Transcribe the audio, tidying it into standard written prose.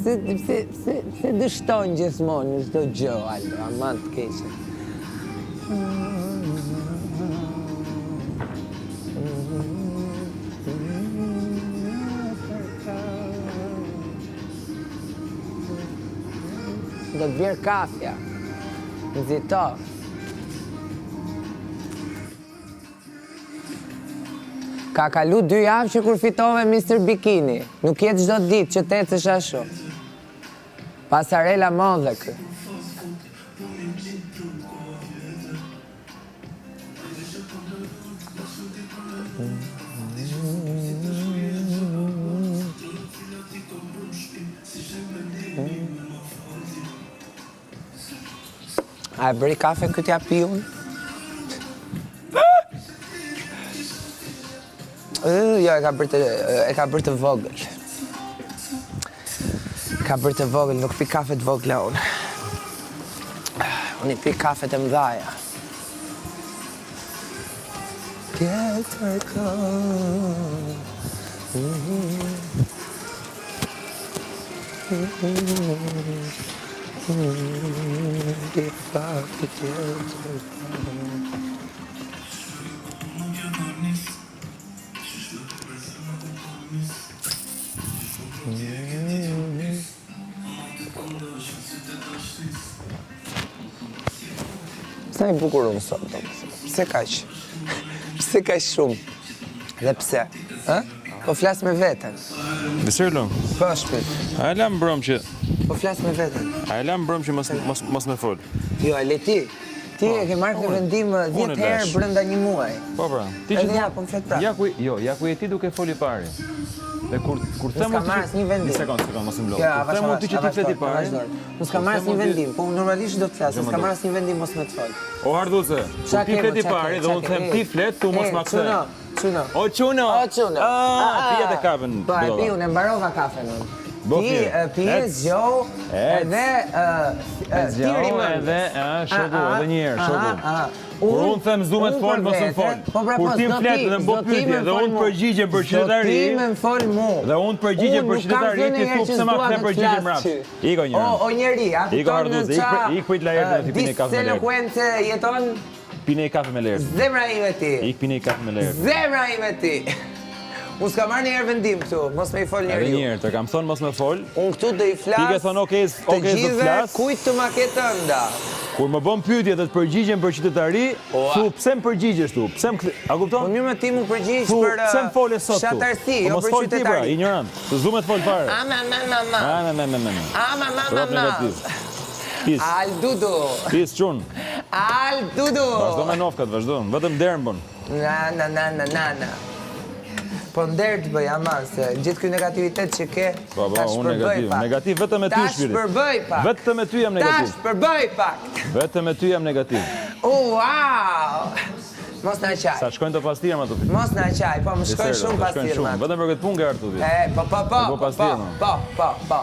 pse dështon gjithmonë në çdo gjë, Aldo, ama të keqe. Do të bjerë kafja, nxito. Ka kalu 2 javë që kur fitove Mr. Bikini. Nuk jetë çdo ditë që t'ecësh ashtu. Pasarela modhe kë. A e bëri kafe këtë ja pi unë? Jo, e ka bërë të vogël. Ka bërë të vogël, nuk pi kafe të vogla unë. Unë i pi kafe të mdhaja. Tjetër kohë. Sa i bukur unë sot, pse kaq? Pse kaq shumë? Dhe pse? Po flas me veten. Besërlo. Po shpit. A e lam brom që... Po flas me veten. A e lam brom që mos me fol. Jo, e le ti. Ti e ke marrë këtë vendim 10 herë brenda një muaji. Po pra. Edhe ja, po më flet prapë. Ja ku je ti duke foli pari. Dhe kur them Ska marrë një vendim. Një sekond, mos më blok. Kur them ti që ti fleti pari. Nuk ska marrë një vendim, po normalisht do të flas, ska marrë një vendim mos më të fol. O Ardhuce, kur ti fleti pari dhe unë them ti flet, tu mos ma kthe. Çuno. O çuno. Pija të kafën. Po e pi unë mbarova kafen unë. Ti pije zgjoh edhe tiri më. Edhe shoku, edhe një herë, shoku. Kur unë them s'du me të fol, mos më fol. Kur ti flet dhe më bë pyetje dhe unë përgjigjem për qytetari. Ti më fol mu. Dhe unë përgjigjem për qytetari, ti thua pse ma kthe përgjigjem mbrapsht. Iko një. O njeri, a kupton në ça? Ik prit la herë ti pinë kafe me lërë. Elokuencë jeton? Pinë kafe me lërë. Zemra ime ti. Ik pinë kafe me lërë. Zemra ime ti. Unë s'ka marrë njëherë vendim këtu, mos me i fol njeriu. Edhe njëherë, të kam thonë mos me fol. Unë këtu do i flas. Ti ke thonë okej, do të flas. Kujt të ma ketë ënda. Kur më bën pyetje dhe të përgjigjem për qytetari, thu pse më përgjigjesh tu? Pse më a kupton? Po mirë më ti më përgjigjesh për pse më fole sot tu? Shatarsi, jo për qytetari. Ignorant. Të zgjumë të fol fare. Al Dudu. Pis çun. Al Dudu. Vazhdo me nofkat, vazhdo. Vetëm derën bën. Na. Po nder të bëj aman, se gjithë ky negativitet që ke, tash përbëj pak. Negativ vetëm me ty shpirit. Tash përbëj pak. Vetëm me ty jam negativ. Tash përbëj pak. Vetëm me ty jam negativ. Wow! Mos na qaj. Sa shkojnë të pastirëm ato? Mos na qaj, po më shkojnë shumë pastirëm. Vetëm për këtë punë ke artu ti. Po.